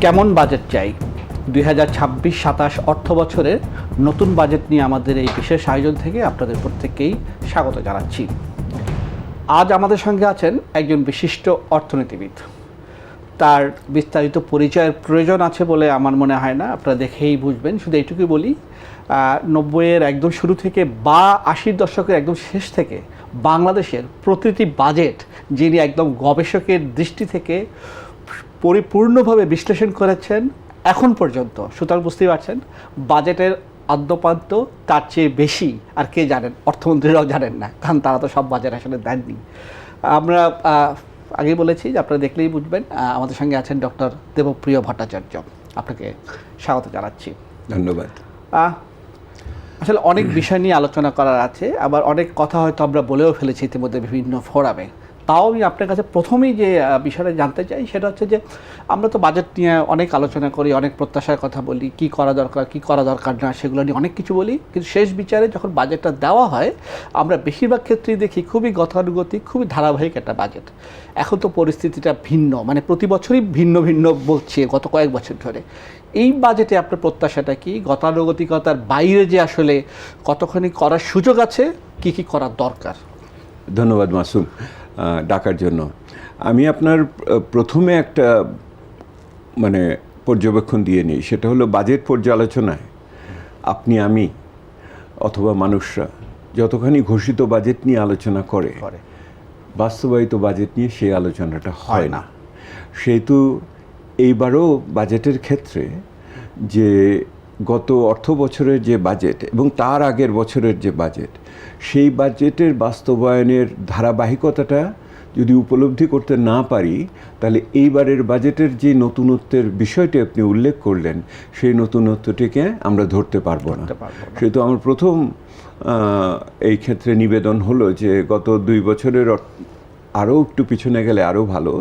কেমন বাজেট চাই 2026-27 অর্থ বছরের নতুন বাজেট নিয়ে আমাদের এই বিশেষ আয়োজন থেকে আপনাদের প্রত্যেককেই স্বাগত জানাচ্ছি। আজ আমাদের সঙ্গে আছেন একজন বিশিষ্ট অর্থনীতিবিদ। তার বিস্তারিত পরিচয়ের প্রয়োজন আছে বলে আমার মনে হয় না, আপনারা দেখেই বুঝবেন। শুধু এইটুকুই বলি, 90-এর একদম শুরু থেকে বা 80-র দশকের একদম শেষ থেকে বাংলাদেশের প্রতিটি বাজেট যিনি একদম গবেষকের দৃষ্টি থেকে পরিপূর্ণভাবে বিশ্লেষণ করেছেন এখন পর্যন্ত, সুতরাং বুঝতেই পারছেন বাজেটের আদ্যপান্ত তার চেয়ে বেশি আর কে জানেন, অর্থমন্ত্রীরাও জানেন না, কারণ তারা তো সব বাজেট আসলে দেননি। আমরা আগেই বলেছি যে আপনারা দেখলেই বুঝবেন। আমাদের সঙ্গে আছেন ডক্টর দেবপ্রিয় ভট্টাচার্য, আপনাকে স্বাগত জানাচ্ছি। ধন্যবাদ। আসলে অনেক বিষয় নিয়ে আলোচনা করার আছে, আবার অনেক কথা হয়তো আমরা বলেও ফেলেছি ইতিমধ্যে বিভিন্ন ফোরামে। তাও আমি আপনার কাছে প্রথমেই যে বিষয়টা জানতে চাই সেটা হচ্ছে যে আমরা তো বাজেট নিয়ে অনেক আলোচনা করি, অনেক প্রত্যাশার কথা বলি, কি করা দরকার কি করা দরকার না সেগুলো নিয়ে অনেক কিছু বলি, কিন্তু শেষ বিচারে যখন বাজেটটা দেওয়া হয় আমরা বেশিরভাগ ক্ষেত্রেই দেখি খুবই গতানুগতিক, খুবই ধারাবাহিক একটা বাজেট। এখন তো পরিস্থিতিটা ভিন্ন, মানে প্রতি বছরই ভিন্ন ভিন্ন বলছি গত কয়েক বছর ধরে। এই বাজেটে আপনার প্রত্যাশাটা কি? গতানুগতিকতার বাইরে যে আসলে কতখানি করার সুযোগ আছে, কি কি করার দরকার? ধন্যবাদ মাসুম ডাকার জন্য। আমি আপনার প্রথমে একটা পর্যবেক্ষণ দিয়ে নিই, সেটা হলো বাজেট পর্যালোচনায় আপনি আমি অথবা মানুষরা যতখানি ঘোষিত বাজেট নিয়ে আলোচনা করে বাস্তবায়িত বাজেট নিয়ে সেই আলোচনাটা হয় না। সেহেতু এইবারও বাজেটের ক্ষেত্রে যে গত অর্থ বছরের যে বাজেট এবং তার আগের বছরের যে বাজেট, সেই বাজেটের বাস্তবায়নের ধারাবাহিকতাটা যদি উপলব্ধি করতে না পারি, তাহলে এইবারের বাজেটের যে নতুনত্বের বিষয়টি আপনি উল্লেখ করলেন, সেই নতুনত্বটিকে আমরা ধরতে পারবো না। সেহেতু আমার প্রথম এই ক্ষেত্রে নিবেদন হলো যে গত 2 বছরের আরও একটু পিছনে গেলে আরও ভালো।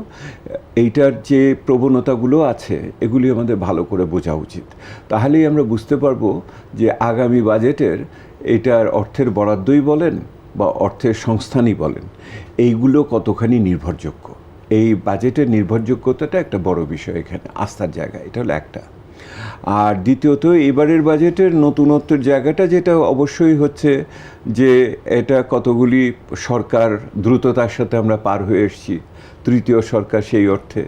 এইটার যে প্রবণতাগুলো আছে এগুলি আমাদের ভালো করে বোঝা উচিত, তাহলেই আমরা বুঝতে পারবো যে আগামী বাজেটের এটার অর্থের বরাদ্দই বলেন বা অর্থের সংস্থানই বলেন, এইগুলো কতখানি নির্ভরযোগ্য। এই বাজেটের নির্ভরযোগ্যতাটা একটা বড় বিষয়, এখানে আস্থার জায়গা, এটা হলো একটা। আর দ্বিতীয়ত এবারের বাজেটের নতুনত্বের জায়গাটা যেটা অবশ্যই হচ্ছে যে এটা কতগুলি সরকার দ্রুততার সাথে আমরা পার হয়ে এসেছি, তৃতীয় সরকার সেই অর্থে,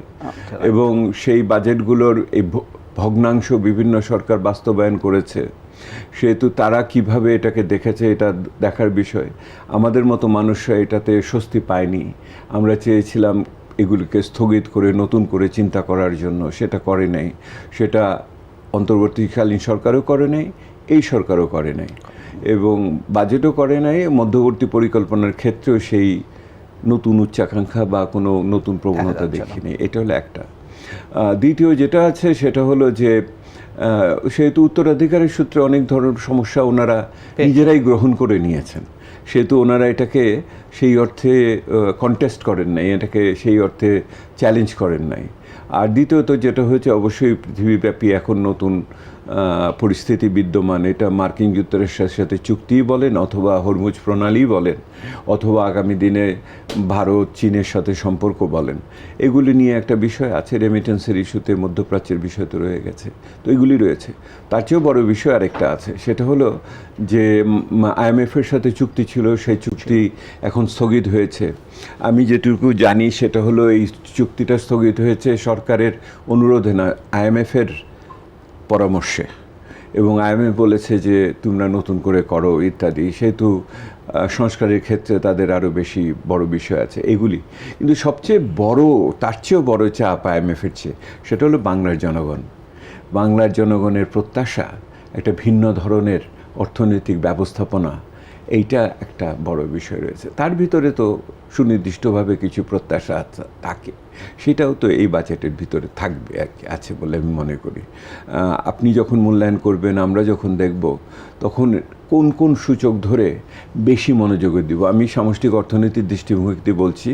এবং সেই বাজেটগুলোর এই ভগ্নাংশ বিভিন্ন সরকার বাস্তবায়ন করেছে। সেহেতু তারা কিভাবে এটাকে দেখেছে এটা দেখার বিষয়। আমাদের মতো মানুষরা এটাতে স্বস্তি পায়নি। আমরা চেয়েছিলাম এগুলিকে স্থগিত করে নতুন করে চিন্তা করার জন্য, সেটা করে নাই। সেটা অন্তর্বর্তীকালীন সরকারও করে নাই, এই সরকারও করে নাই, এবং বাজেটও করে নাই। মধ্যবর্তী পরিকল্পনার ক্ষেত্রেও সেই নতুন উচ্চাকাঙ্ক্ষা বা কোনো নতুন প্রবণতা দেখিনি। এটা হলো একটা। দ্বিতীয় যেটা আছে সেটা হলো যে সেহেতু উত্তরাধিকারের সূত্রে অনেক ধরনের সমস্যা ওনারা নিজেরাই গ্রহণ করে নিয়েছেন, সেহেতু ওনারা এটাকে সেই অর্থে কন্টেস্ট করেন নাই, এটাকে সেই অর্থে চ্যালেঞ্জ করেন নাই। আর দ্বিতীয়ত যেটা হয়েছে, অবশ্যই পৃথিবীব্যাপী এখন নতুন পরিস্থিতি বিদ্যমান। এটা মার্কিন যুক্তরাষ্ট্রের সাথে চুক্তি বলেন, অথবা হরমুজ প্রণালী বলেন, অথবা আগামী দিনে ভারত চীনের সাথে সম্পর্ক বলেন, এগুলি নিয়ে একটা বিষয় আছে। রেমিটেন্সের ইস্যুতে মধ্যপ্রাচ্যের বিষয় তো রয়ে গেছে, তো এগুলি রয়েছে। তার চেয়েও বড় বিষয় আরেকটা আছে, সেটা হলো যে IMF-এর সাথে চুক্তি ছিল, সেই চুক্তি এখন স্থগিত হয়েছে। আমি যেটুকু জানি সেটা হলো এই চুক্তিটা স্থগিত হয়েছে সরকারের অনুরোধে না, IMF-এর পরামর্শে, এবং IMF বলেছে যে তোমরা নতুন করে করো ইত্যাদি। সেহেতু সংস্কারের ক্ষেত্রে তাদের আরও বেশি বড় বিষয় আছে এগুলি। কিন্তু সবচেয়ে বড়, তার চেয়েও বড় চাপ IMF-এর চেয়ে, সেটা হলো বাংলার জনগণ। বাংলার জনগণের প্রত্যাশা একটা ভিন্ন ধরনের অর্থনৈতিক ব্যবস্থাপনা, এইটা একটা বড় বিষয় রয়েছে। তার ভিতরে তো সুনির্দিষ্টভাবে কিছু প্রত্যাশা থাকে, সেটাও তো এই বাজেটের ভিতরে থাকবে আর কি, আছে বলে আমি মনে করি। আপনি যখন মূল্যায়ন করবেন, আমরা যখন দেখব, তখন কোন কোন সূচক ধরে বেশি মনোযোগ দিব। আমি সামষ্টিক অর্থনীতির দৃষ্টিভঙ্গিতে বলছি,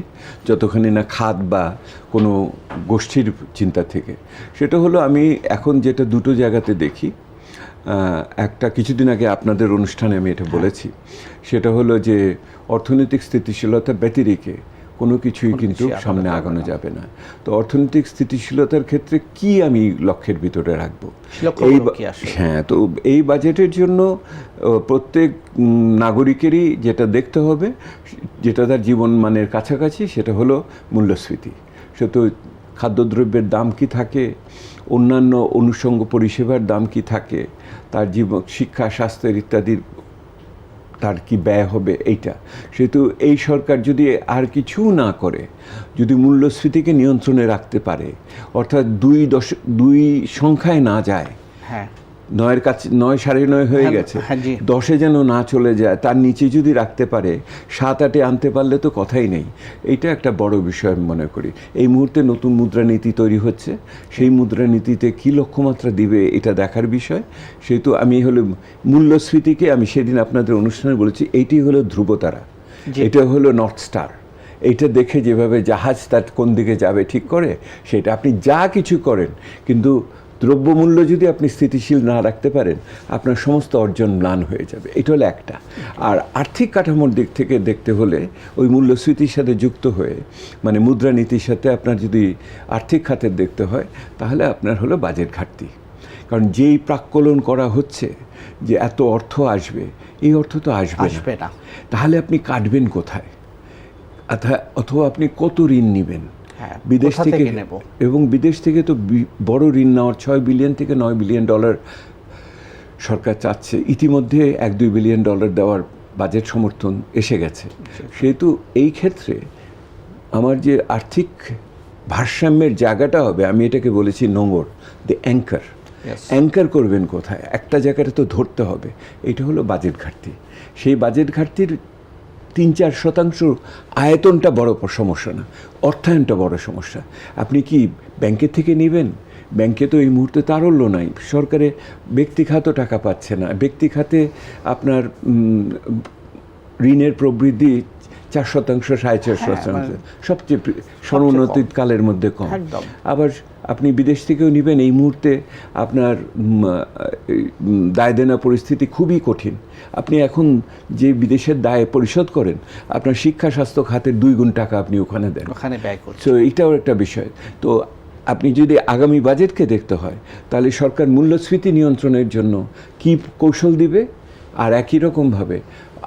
যতখানি না খাত বা কোনো গোষ্ঠীর চিন্তা থেকে। সেটা হলো আমি এখন যেটা দুটো জায়গাতে দেখি, একটা কিছুদিন আগে আপনাদের অনুষ্ঠানে আমি এটা বলেছি, সেটা হলো যে অর্থনৈতিক স্থিতিশীলতা ব্যতিরেকে কোনো কিছুই কিন্তু সামনে আগানো যাবে না। তো অর্থনৈতিক স্থিতিশীলতার ক্ষেত্রে কি আমি লক্ষ্যের ভিতরে রাখবো, হ্যাঁ, তো এই বাজেটের জন্য প্রত্যেক নাগরিকেরই যেটা দেখতে হবে, যেটা তার জীবন মানের কাছাকাছি, সেটা হলো মূল্যস্ফীতি। সে তো খাদ্যদ্রব্যের দাম কি থাকে, অন্যান্য অনুষঙ্গ পরিষেবার দাম কি থাকে, তার জীবন, শিক্ষা, স্বাস্থ্যের ইত্যাদির তার কি ব্যয় হবে, এইটা। সেহেতু এই সরকার যদি আর কিছু না করে, যদি মূল্যস্ফীতিকে নিয়ন্ত্রণে রাখতে পারে, অর্থাৎ 2 সংখ্যায় না যায়, হ্যাঁ, 9-এর কাছে 9, 9.5 হয়ে গেছে, 10-এ যেন না চলে যায়, তার নিচে যদি রাখতে পারে, 7-8-এ আনতে পারলে তো কথাই নেই। এইটা একটা বড় বিষয় আমি মনে করি। এই মুহূর্তে নতুন মুদ্রানীতি তৈরি হচ্ছে, সেই মুদ্রানীতিতে কী লক্ষ্যমাত্রা দিবে এটা দেখার বিষয়। সেহেতু আমি হলো মূল্যস্ফীতিকে, আমি সেদিন আপনাদের অনুষ্ঠানে বলেছি, এইটি হলো ধ্রুবতারা, এটা হলো নর্থ স্টার। এইটা দেখে যেভাবে জাহাজ তার কোন দিকে যাবে ঠিক করে, সেটা আপনি যা কিছু করেন, কিন্তু দ্রব্যমূল্য যদি আপনি স্থিতিশীল না রাখতে পারেন, আপনার সমস্ত অর্জন ম্লান হয়ে যাবে। এটা হলো একটা। আর আর্থিক কাঠামোর দিক থেকে দেখতে হলে ওই মূল্যস্ফীতির সাথে যুক্ত হয়ে, মানে মুদ্রানীতির সাথে আপনার যদি আর্থিক খাতের দেখতে হয়, তাহলে আপনার হলো বাজেট ঘাটতি। কারণ যেই প্রাক্কলন করা হচ্ছে যে এত অর্থ আসবে, এই অর্থ তো আসবে না। তাহলে আপনি কাটবেন কোথায়, অথবা আপনি কত ঋণ নেবেন বিদেশ থেকে, এবং বিদেশ থেকে তো বড় ঋণ নেওয়ার $6 বিলিয়ন থেকে $9 বিলিয়ন সরকার চাচ্ছে। ইতিমধ্যে $1-2 বিলিয়ন দেওয়ার বাজেট সমর্থন এসে গেছে। সেহেতু এই ক্ষেত্রে আমার যে আর্থিক ভারসাম্যের জায়গাটা হবে, আমি এটাকে বলেছি নোঙর, দ্য অ্যাঙ্কার করবেন কোথায়, একটা জায়গাটা তো ধরতে হবে। এটা হলো বাজেট ঘাটতি। সেই বাজেট ঘাটতির 3-4% আয়তনটা বড় সমস্যা না, অর্থায়নটা বড় সমস্যা। আপনি কি ব্যাংকের থেকে নেবেন? ব্যাংকে তো এই মুহূর্তে তারল্য নাই, সরকারে ব্যক্তিখাত টাকা পাচ্ছে না। ব্যক্তিখাতে আপনার ঋণের প্রবৃদ্ধি 4%, 4.5%, সবচেয়ে সর্বোন্নতির কালের মধ্যে কম। আবার আপনি বিদেশ থেকেও নেবেন, এই মুহূর্তে আপনার দায় দেনা পরিস্থিতি খুবই কঠিন। আপনি এখন যে বিদেশের দায় পরিশোধ করেন, আপনার শিক্ষা স্বাস্থ্য খাতের 2 গুণ টাকা আপনি ওখানে দেন, ওখানে ব্যয় করছেন। তো এটাও একটা বিষয়। তো আপনি যদি আগামী বাজেটকে দেখতে হয়, তাহলে সরকার মূল্যস্ফীতি নিয়ন্ত্রণের জন্য কী কৌশল দিবে, আর একই রকমভাবে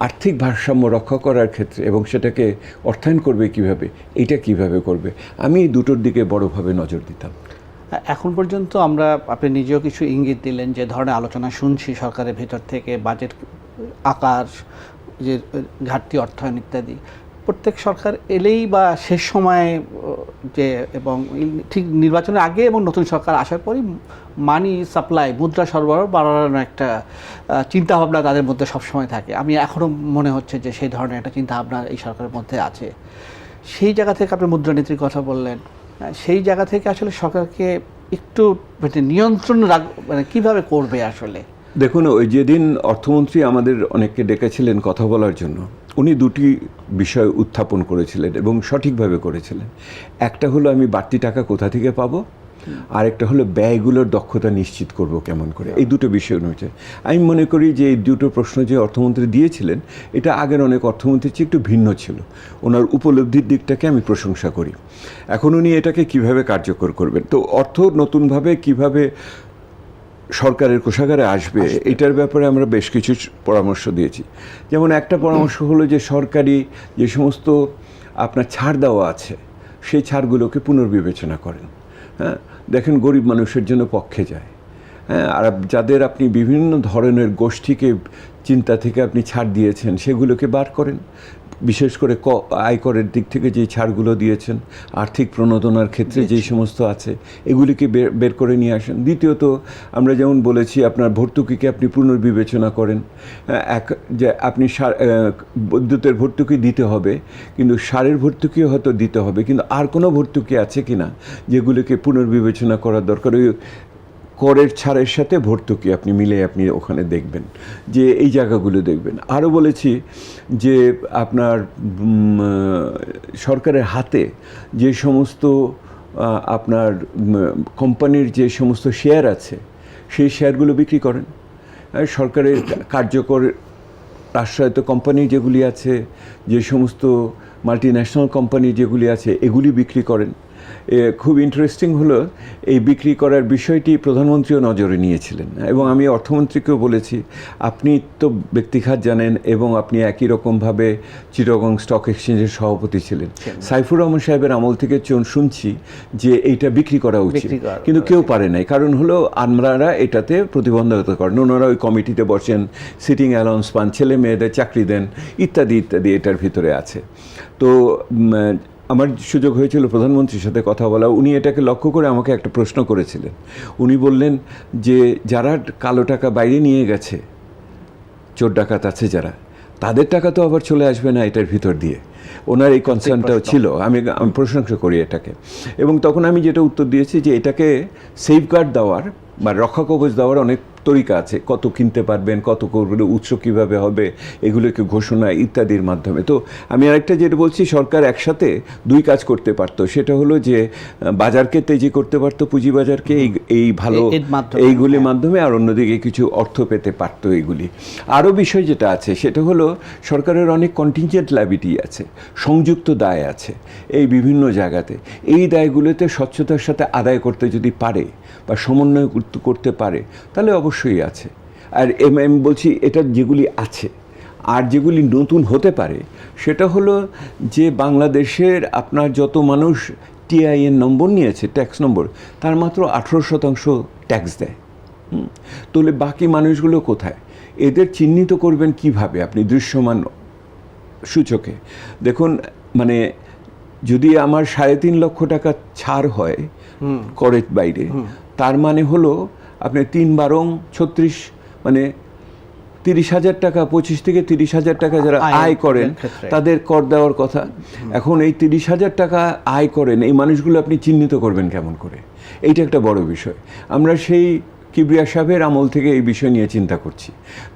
আর্থিক ভারসাম্য রক্ষা করার ক্ষেত্রে, এবং সেটাকে অর্থায়ন করবে কিভাবে, এটা কিভাবে করবে, আমি এই দুটোর দিকে বড়ভাবে নজর দিতাম। এখন পর্যন্ত আমরা, আপনি নিজেও কিছু ইঙ্গিত দিলেন যে ধরনের আলোচনা শুনছি সরকারের ভিতর থেকে, বাজেট আকার, যে ঘাটতি অর্থায়ন ইত্যাদি, প্রত্যেক সরকার এলেই বা শেষ সময়ে যে, এবং ঠিক নির্বাচনের আগে এবং নতুন সরকার আসার পরই মানি সাপ্লাই, মুদ্রা সরবরাহ বাড়ানোর একটা চিন্তাভাবনা তাদের মধ্যে সবসময় থাকে। আমি এখনও মনে হচ্ছে যে সেই ধরনের একটা চিন্তাভাবনা এই সরকারের মধ্যে আছে। সেই জায়গা থেকে আপনি মুদ্রানীতির কথা বললেন, সেই জায়গা থেকে আসলে সরকারকে একটু নিয়ন্ত্রণ মানে কীভাবে করবে আসলে? দেখুন, ওই যেদিন অর্থমন্ত্রী আমাদের অনেককে ডেকেছিলেন কথা বলার জন্য, উনি 2টি বিষয় উত্থাপন করেছিলেন এবং সঠিকভাবে করেছিলেন। একটা হলো আমি বাড়তি টাকা কোথা থেকে পাবো, আর একটা হলো ব্যয়গুলোর দক্ষতা নিশ্চিত করব কেমন করে। এই দুটো বিষয় রয়েছে। আমি মনে করি যে এই দুটো প্রশ্ন যে অর্থমন্ত্রী দিয়েছিলেন, এটা আগের অনেক অর্থমন্ত্রীর চেয়ে একটু ভিন্ন ছিল। ওনার উপলব্ধির দিকটাকে আমি প্রশংসা করি। এখন উনি এটাকে কিভাবে কার্যকর করবেন, তো অর্থ নতুনভাবে কিভাবে সরকারের কোষাগারে আসবে, এটার ব্যাপারে আমরা বেশ কিছু পরামর্শ দিয়েছি। যেমন একটা পরামর্শ হলো যে সরকারি যে সমস্ত আপনার ছাড় দেওয়া আছে, সেই ছাড়গুলোকে পুনর্বিবেচনা করেন। হ্যাঁ, দেখেন গরিব মানুষের জন্য পক্ষে যায়। হ্যাঁ, আর যাদের আপনি বিভিন্ন ধরনের গোষ্ঠীকে চিন্তা থেকে আপনি ছাড় দিয়েছেন, সেগুলোকে বার করেন। বিশেষ করে আয়করের দিক থেকে যেই ছাড়গুলো দিয়েছেন, আর্থিক প্রণোদনার ক্ষেত্রে যেই সমস্ত আছে, এগুলিকে বের করে নিয়ে আসেন। দ্বিতীয়ত, আমরা যেমন বলেছি, আপনার ভর্তুকিকে আপনি পুনর্বিবেচনা করেন। যে আপনি বিদ্যুতের ভর্তুকি দিতে হবে, কিন্তু সারের ভর্তুকিও হয়তো দিতে হবে, কিন্তু আর কোনো ভর্তুকি আছে কি না যেগুলিকে পুনর্বিবেচনা করার দরকার। ওই করের ছাড়ের সাথে ভর্তুকি আপনি মিলে আপনি ওখানে দেখবেন যে এই জায়গাগুলো দেখবেন। আরও বলেছি যে আপনার সরকারের হাতে যে সমস্ত আপনার কোম্পানির যে সমস্ত শেয়ার আছে, সেই শেয়ারগুলো বিক্রি করেন। সরকারের কার্যকর রাষ্ট্রায়ত্ত কোম্পানি যেগুলি আছে, যে সমস্ত মাল্টিন্যাশনাল কোম্পানি যেগুলি আছে এগুলি বিক্রি করেন। খুব ইন্টারেস্টিং হলো এই বিক্রি করার বিষয়টি প্রধানমন্ত্রীও নজরে নিয়েছিলেন এবং আমি অর্থমন্ত্রীকেও বলেছি, আপনি তো ব্যক্তিখাত জানেন এবং আপনি একই রকমভাবে চিটাগং স্টক এক্সচেঞ্জের সভাপতি ছিলেন। সাইফুর রহমান সাহেবের আমল থেকে শুনছি যে এইটা বিক্রি করা উচিত, কিন্তু কেউ পারে নাই। কারণ হলো আমরা এটাতে প্রতিবন্ধকতা করেন, ওনারা ওই কমিটিতে বসেন, সিটিং অ্যালাউন্স পান, ছেলে মেয়েদের চাকরি দেন, ইত্যাদি ইত্যাদি এটার ভিতরে আছে। তো আমার সুযোগ হয়েছিল প্রধানমন্ত্রীর সাথে কথা বলা। উনি এটাকে লক্ষ্য করে আমাকে একটা প্রশ্ন করেছিলেন। উনি বললেন যে যারা কালো টাকা বাইরে নিয়ে গেছে, চোর ডাকাত আছে যারা, তাদের টাকা তো আবার চলে আসবে না এটার ভিতর দিয়ে। ওনার এই কনসার্নটাও ছিল। আমি প্রশংসা করি এটাকে। এবং তখন আমি যেটা উত্তর দিয়েছি যে এটাকে সেফগার্ড দেওয়ার বা রক্ষা কবচ দেওয়ার অনেক তরিকা আছে। কত কিনতে পারবেন, কত করবেন, উৎস কীভাবে হবে, এগুলোকে ঘোষণা ইত্যাদির মাধ্যমে। তো আমি আরেকটা যেটা বলছি, সরকার একসাথে দুই কাজ করতে পারতো। সেটা হলো যে বাজারকে তেজি করতে পারতো, পুঁজিবাজারকে এই ভালো এইগুলির মাধ্যমে, আর অন্যদিকে কিছু অর্থ পেতে পারতো এইগুলি। আরও বিষয় যেটা আছে সেটা হলো সরকারের অনেক কন্টিনজেন্ট লায়াবিলিটি আছে, সংযুক্ত দায় আছে এই বিভিন্ন জায়গাতে। এই দায়গুলোতে স্বচ্ছতার সাথে আদায় করতে যদি পারে বা সমন্বয় করতে পারে তাহলে অবশ্যই আছে। আর আমি বলছি এটা যেগুলি আছে, আর যেগুলি নতুন হতে পারে সেটা হলো যে বাংলাদেশের আপনার যত মানুষ টিআইএন নম্বর নিয়েছে, ট্যাক্স নম্বর, তার মাত্র 18% ট্যাক্স দেয়। তাহলে বাকি মানুষগুলো কোথায়? এদের চিহ্নিত করবেন কিভাবে আপনি দৃশ্যমান সূচকে? দেখুন, মানে যদি আমার 3.5 লক্ষ টাকা ছাড় হয় করের বাইরে, তার মানে হলো আপনি 3 বারং 36, মানে 30,000 টাকা, 25 থেকে 30,000 টাকা যারা আয় করেন তাদের কর দেওয়ার কথা। এখন এই 30,000 টাকা আয় করেন এই মানুষগুলো আপনি চিহ্নিত করবেন কেমন করে? এইটা একটা বড় বিষয়। আমরা সেই কিবরিয়া সাহেবের আমল থেকে এই বিষয় নিয়ে চিন্তা করছি।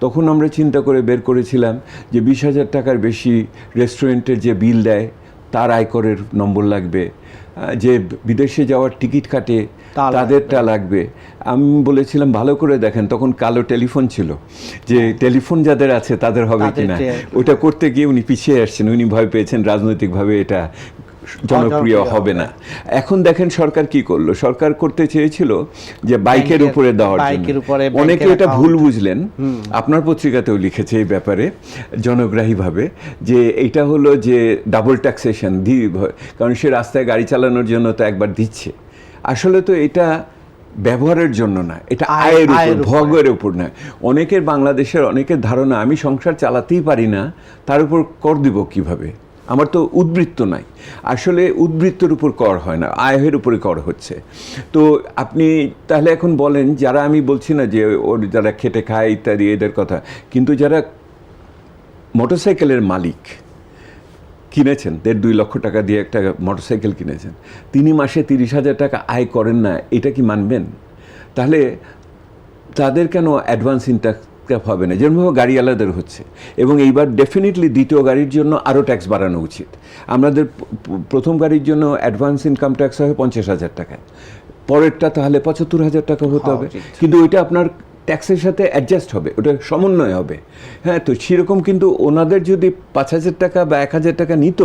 তখন আমরা চিন্তা করে বের করেছিলাম যে 20,000 টাকার বেশি রেস্টুরেন্টের যে বিল দেয় তার আয়করের নম্বর লাগবে, যে বিদেশে যাওয়ার টিকিট কাটে তাদেরটা লাগবে। আমি বলেছিলাম ভালো করে দেখেন, তখন কালো টেলিফোন ছিল, যে টেলিফোন যাদের আছে তাদের হবে কিনা। ওটা করতে গিয়ে উনি পিছিয়ে আসছেন, উনি ভয় পেয়েছেন রাজনৈতিকভাবে এটা জনপ্রিয় হবে না। এখন দেখেন সরকার কি করলো, সরকার করতে চেয়েছিল যে বাইকের উপরে দেওয়ার জন্য। অনেকে এটা ভুল বুঝলেন, আপনার পত্রিকাতেও লিখেছে এই ব্যাপারে জনগ্রাহীভাবে, যে এটা হলো যে ডাবল ট্যাক্সেশন, কারণ সে রাস্তায় গাড়ি চালানোর জন্য তো একবার দিচ্ছে। আসলে তো এটা ব্যবহারের জন্য না, এটা আয়ের উপর, ভোগের উপর না। অনেকের, বাংলাদেশের অনেকের ধারণা আমি সংসার চালাতেই পারি না, তার উপর কর দিব কিভাবে, আমার তো উদ্বৃত্ত নাই। আসলে উদ্বৃত্তের উপর কর হয় না, আয়ের উপরে কর হচ্ছে। তো আপনি তাহলে এখন বলেন, যারা, আমি বলছি না যে ওর যারা খেটে খায় ইত্যাদি এদের কথা, কিন্তু যারা মোটরসাইকেলের মালিক কিনেছেন, 1.5-2 লক্ষ টাকা দিয়ে একটা মোটরসাইকেল কিনেছেন, তিনি মাসে 30,000 টাকা আয় করেন না, এটা কি মানবেন? তাহলে তাদের কেন অ্যাডভান্স ইনকাম হবে না, যেরকমভাবে গাড়িওয়ালাদের হচ্ছে? এবং এইবার ডেফিনেটলি দ্বিতীয় গাড়ির জন্য আরও ট্যাক্স বাড়ানো উচিত। আমাদের প্রথম গাড়ির জন্য অ্যাডভান্স ইনকাম ট্যাক্স হয় 50,000 টাকা, পরেরটা তাহলে 75,000 টাকা হতে হবে। কিন্তু ওইটা আপনার ট্যাক্সের সাথে অ্যাডজাস্ট হবে, ওটা সমন্বয় হবে। হ্যাঁ, তো সেরকম কিন্তু ওনাদের যদি 5,000 টাকা বা 1,000 টাকা নিত,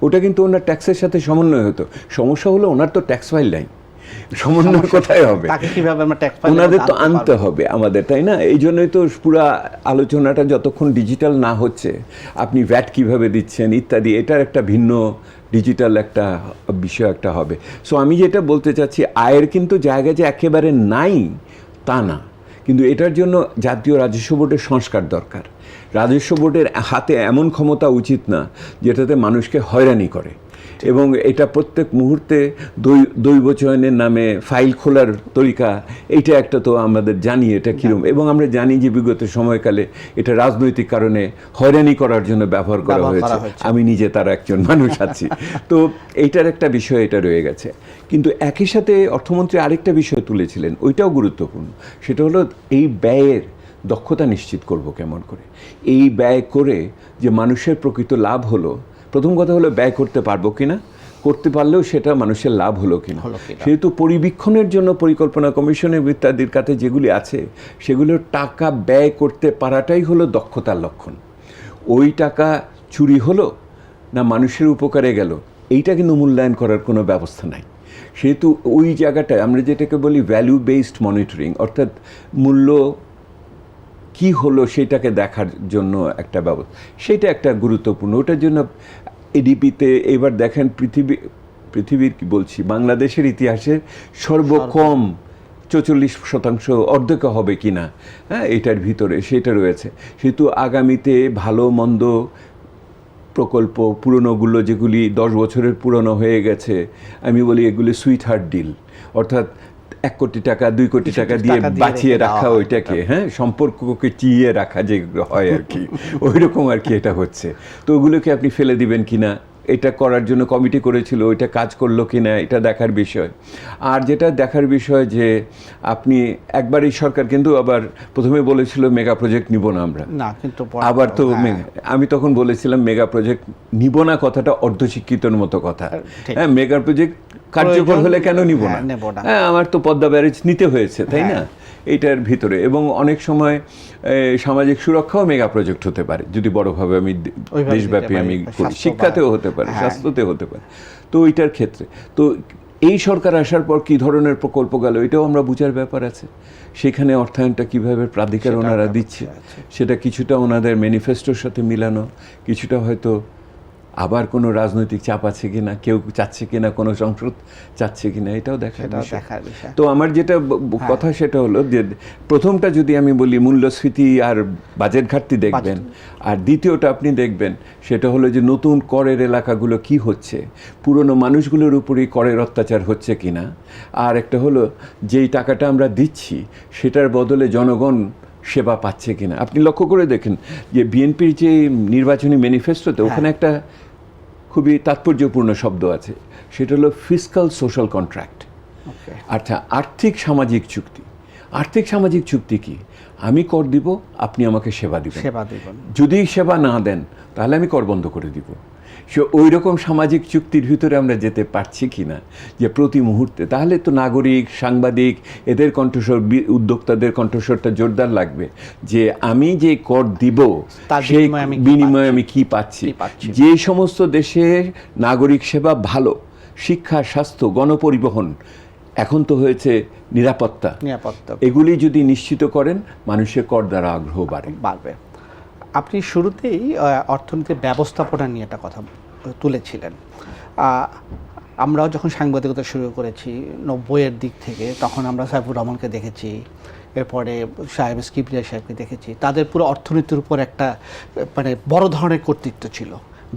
ওটা কিন্তু ওনার ট্যাক্সের সাথে সমন্বয় হতো। সমস্যা হলো ওনার তো ট্যাক্স ফাইল নাই, সমন্বয় কোথায় হবে? ওনাদের তো আনতে হবে আমাদের, তাই না? এই জন্যই তো পুরো আলোচনাটা যতক্ষণ ডিজিটাল না হচ্ছে, আপনি ভ্যাট কিভাবে দিচ্ছেন ইত্যাদি, এটার একটা ভিন্ন ডিজিটাল একটা বিষয় একটা হবে। সো আমি যেটা বলতে চাচ্ছি, আয়ের কিন্তু জায়গা যে একেবারে নাই তা না, কিন্তু এটার জন্য জাতীয় রাজস্ব বোর্ডের সংস্কার দরকার। রাজস্ব বোর্ডের হাতে এমন ক্ষমতা উচিত না যেটাতে মানুষকে হয়রানি করে, এবং এটা প্রত্যেক মুহূর্তে দৈব চয়নের নামে ফাইল খোলার তরিকা, এইটা একটা তো আমাদের জানি এটা কীরকম, এবং আমরা জানি যে বিগত সময়কালে এটা রাজনৈতিক কারণে হয়রানি করার জন্য ব্যবহার করা হয়েছে। আমি নিজে তার একজন মানুষ আছি। তো এইটার একটা বিষয় এটা রয়ে গেছে। কিন্তু একই সাথে অর্থমন্ত্রী আরেকটা বিষয় তুলেছিলেন, ওইটাও গুরুত্বপূর্ণ। সেটা হলো এই ব্যয়ের দক্ষতা নিশ্চিত করব কেমন করে। এই ব্যয় করে যে মানুষের প্রকৃত লাভ হলো, প্রথম কথা হলো ব্যয় করতে পারবো কিনা, করতে পারলেও সেটা মানুষের লাভ হলো কিনা। সেহেতু পরিবীক্ষণের জন্য পরিকল্পনা কমিশনের ইত্যাদির কাছে যেগুলি আছে, সেগুলোর টাকা ব্যয় করতে পারাটাই হলো দক্ষতার লক্ষণ। ওই টাকা চুরি হলো না মানুষের উপকারে গেল, এইটা কিন্তু মূল্যায়ন করার কোনো ব্যবস্থা নাই। সেহেতু ওই জায়গাটায় আমরা যেটাকে বলি ভ্যালু বেসড মনিটরিং, অর্থাৎ মূল্য কি হলো সেটাকে দেখার জন্য একটা ব্যবস্থা, সেটা একটা গুরুত্বপূর্ণ। ওটার জন্য এডিপিতে এবার দেখেন পৃথিবীর কি বলছি, বাংলাদেশের ইতিহাসের সর্বকম 44% অর্ধেক হবে কি না, হ্যাঁ, এটার ভিতরে সেটা রয়েছে। সেহেতু আগামীতে ভালো মন্দ প্রকল্প পুরনোগুলো যেগুলি 10 বছরের পুরনো হয়ে গেছে, আমি বলি এগুলি সুইট হার্ট ডিল, অর্থাৎ 1 কোটি টাকা 2 কোটি টাকা দিয়ে বাঁচিয়ে রাখা, ওইটাকে হ্যাঁ সম্পর্ককে চিয়ে রাখা যেগুলো হয় আর কি, ওই রকম আর কি এটা হচ্ছে। তো ওগুলোকে আপনি ফেলে দিবেন কিনা, এটা করার জন্য কমিটি করেছিল, ওইটা কাজ করলো কিনা, এটা দেখার বিষয়। আর যেটা দেখার বিষয় যে আপনি একবারই সরকার কিন্তু আবার প্রথমে বলেছিল মেগা প্রজেক্ট নিব না আমরা, না কিন্তু আবার তো আমি তখন বলেছিলাম মেগা প্রজেক্ট নিব না, কথাটা অর্ধশিক্ষিতর মতো কথা। হ্যাঁ, মেগা প্রজেক্ট কার্যকর হলে কেন নিব না? হ্যাঁ, আমার তো পদ্মা ব্যারেজ নিতে হয়েছে, তাই না? এইটার ভিতরে এবং অনেক সময় সামাজিক সুরক্ষাও মেগা প্রজেক্ট হতে পারে যদি বড়ভাবে আমি দেশব্যাপী আমি করি, শিক্ষাতেও হতে পারে, স্বাস্থ্যতে হতে পারে। তো ওইটার ক্ষেত্রে তো এই সরকার আসার পর কি ধরনের প্রকল্প গেল এটাও আমরা বুঝার ব্যাপার আছে। সেখানে অর্থায়নটা কিভাবে প্রাধিকার ওনারা দিচ্ছে সেটা কিছুটা ওনাদের ম্যানিফেস্টোর সাথে মিলানো, কিছুটা হয়তো আবার কোনো রাজনৈতিক চাপ আছে কিনা, কেউ চাচ্ছে কিনা, কোনো সংসদ চাচ্ছে কিনা, এটাও দেখার বিষয়। তো আমার যেটা কথা সেটা হলো যে প্রথমটা যদি আমি বলি মূল্যস্ফীতি আর বাজেট ঘাটতি দেখবেন, আর দ্বিতীয়টা আপনি দেখবেন সেটা হলো যে নতুন করের এলাকাগুলো কি হচ্ছে, পুরনো মানুষগুলোর উপরেই করের অত্যাচার হচ্ছে কিনা, আর একটা হলো যেই টাকাটা আমরা দিচ্ছি সেটার বদলে জনগণ সেবা পাচ্ছে কিনা। আপনি লক্ষ্য করে দেখেন যে বিএনপির যে নির্বাচনী ম্যানিফেস্টোতে ওখানে একটা খুবই তাৎপর্যপূর্ণ শব্দ আছে, সেটা হলো ফিসকাল সোশ্যাল কন্ট্রাক্ট, অর্থাৎ আর্থিক সামাজিক চুক্তি। আর্থিক সামাজিক চুক্তি কি? আমি কর দিব, আপনি আমাকে সেবা দিবেন, যদি সেবা না দেন তাহলে আমি কর বন্ধ করে দিব। সে ওই রকম সামাজিক চুক্তির ভিতরে আমরা যেতে পারছি কি না, যে প্রতি মুহূর্তে, তাহলে তো নাগরিক, সাংবাদিক, এদের কণ্ঠস্বর, উদ্যোক্তাদের কণ্ঠস্বরটা জোরদার লাগবে যে আমি যে কর দিব সেই বিনিময়ে আমি কি পাচ্ছি। যে সমস্ত দেশে নাগরিক সেবা ভালো, শিক্ষা, স্বাস্থ্য, গণপরিবহন, এখন তো হয়েছে নিরাপত্তা, এগুলি যদি নিশ্চিত করেন মানুষের কর দ্বারা আগ্রহ বাড়বে। আপনি শুরুতেই অর্থনীতির ব্যবস্থাপনা নিয়ে একটা কথা তুলেছিলেন। আমরাও যখন সাংবাদিকতা শুরু করেছি 90-এর দিক থেকে, তখন আমরা সাইফুর রহমানকে দেখেছি, এরপরে সাহেব কিবরিয়া সাহেবকে দেখেছি। তাদের পুরো অর্থনীতির উপর একটা মানে বড় ধরনের কর্তৃত্ব ছিল,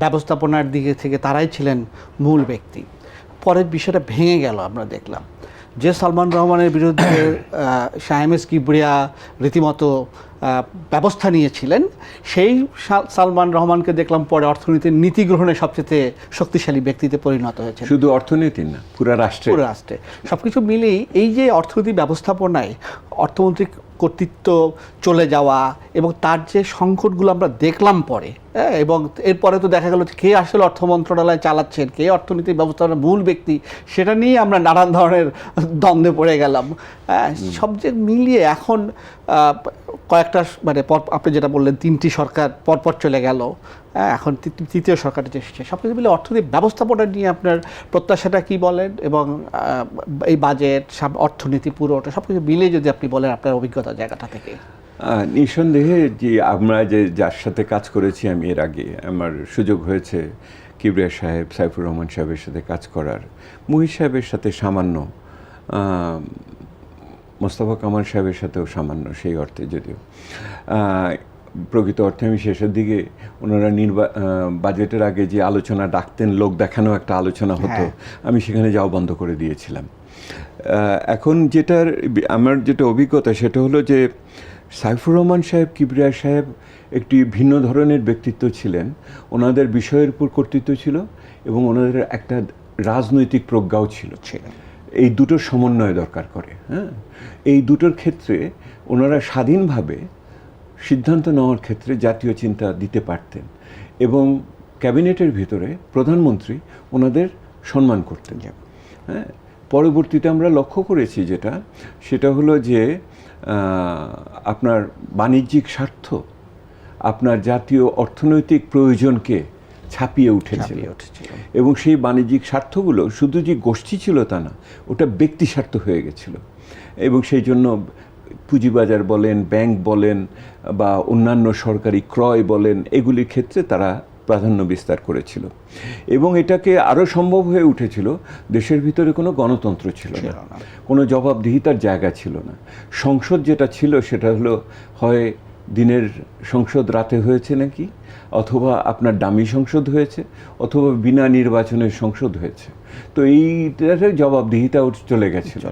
ব্যবস্থাপনার দিকে থেকে তারাই ছিলেন মূল ব্যক্তি। পরের বিষয়টা ভেঙে গেল, আমরা দেখলাম যে সালমান রহমানের বিরুদ্ধে শাহেম কিবরিয়া রীতিমতো ব্যবস্থা নিয়েছিলেন, সেই সালমান রহমানকে দেখলাম পরে অর্থনীতির নীতি গ্রহণে সবচেয়ে শক্তিশালী ব্যক্তিতে পরিণত হয়েছে। শুধু অর্থনীতি না, পুরো রাষ্ট্রে সব কিছু মিলেই এই যে অর্থনীতি ব্যবস্থাপনায় অর্থমন্ত্রী কর্তৃত্ব চলে যাওয়া এবং তার যে সংকটগুলো আমরা দেখলাম পরে, এবং এরপরে তো দেখা গেল কে আসলে অর্থ মন্ত্রণালয় চালাচ্ছেন, কে অর্থনীতি ব্যবস্থাপনার মূল ব্যক্তি, সেটা নিয়ে আমরা নানান ধরনের দ্বন্দ্বে পড়ে গেলাম। সব যে মিলিয়ে এখন কয়েকটা মানে আপনি যেটা বললেন 3টি সরকার পরপর চলে গেল, এখন তৃতীয় সরকারটা এসেছে, সব কিছু মিলে অর্থনীতি ব্যবস্থাপনা নিয়ে আপনার প্রত্যাশাটা কি বলেন, এবং এই বাজেট, অর্থনীতি, পুরোটা সব কিছু মিলে যদি আপনি বলেন আপনার অভিজ্ঞতা জায়গাটা থেকে। নিঃসন্দেহে যে আমরা যার সাথে কাজ করেছি, আমি এর আগে আমার সুযোগ হয়েছে কিবরিয়া সাহেব, সাইফুর রহমান সাহেবের সাথে কাজ করার, মুহিত সাহেবের সাথে সামান্য, মোস্তফা কামাল সাহেবের সাথেও সামান্য, সেই অর্থে যদিও প্রকৃত অর্থে আমি শেষের দিকে ওনারা বাজেটের আগে যে আলোচনা ডাকতেন, লোক দেখানো একটা আলোচনা হতো, আমি সেখানে যাওয়া বন্ধ করে দিয়েছিলাম। এখন আমার যেটা অভিজ্ঞতা সেটা হলো যে সাইফুর রহমান সাহেব, কিবরিয়া সাহেব একটি ভিন্ন ধরনের ব্যক্তিত্ব ছিলেন, ওনাদের বিষয়ের উপর কর্তৃত্ব ছিল এবং ওনাদের একটা রাজনৈতিক প্রজ্ঞাও ছিল। এই দুটোর সমন্বয় দরকার করে। হ্যাঁ, এই দুটোর ক্ষেত্রে ওনারা স্বাধীনভাবে সিদ্ধান্ত নেওয়ার ক্ষেত্রে জাতীয় চিন্তা দিতে পারতেন এবং ক্যাবিনেটের ভিতরে প্রধানমন্ত্রী ওনাদের সম্মান করতেন। হ্যাঁ, পরবর্তীতে আমরা লক্ষ্য করেছি সেটা হলো যে আপনার বাণিজ্যিক স্বার্থ, আপনার জাতীয় অর্থনৈতিক প্রয়োজনকে ছাপিয়ে উঠেছিল। এবং সেই বাণিজ্যিক স্বার্থগুলো শুধু যে গোষ্ঠী ছিল তা না, ওটা ব্যক্তি স্বার্থ হয়ে গেছিল। এবং সেই জন্য পুঁজিবাজার বলেন, ব্যাংক বলেন বা অন্যান্য সরকারি ক্রয় বলেন, এগুলির ক্ষেত্রে তারা প্রাধান্য বিস্তার করেছিল। এবং এটাকে আরও সম্ভব হয়ে উঠেছিল, দেশের ভিতরে কোনো গণতন্ত্র ছিল না, কোনো জবাবদিহিতার জায়গা ছিল না। সংসদ যেটা ছিল সেটা হলো হয় দিনের সংসদ রাতে হয়েছে নাকি, অথবা আপনার ডামি সংসদ হয়েছে, অথবা বিনা নির্বাচনের সংসদ হয়েছে। তো এইটার জবাবদিহিতা চলে গেছিল।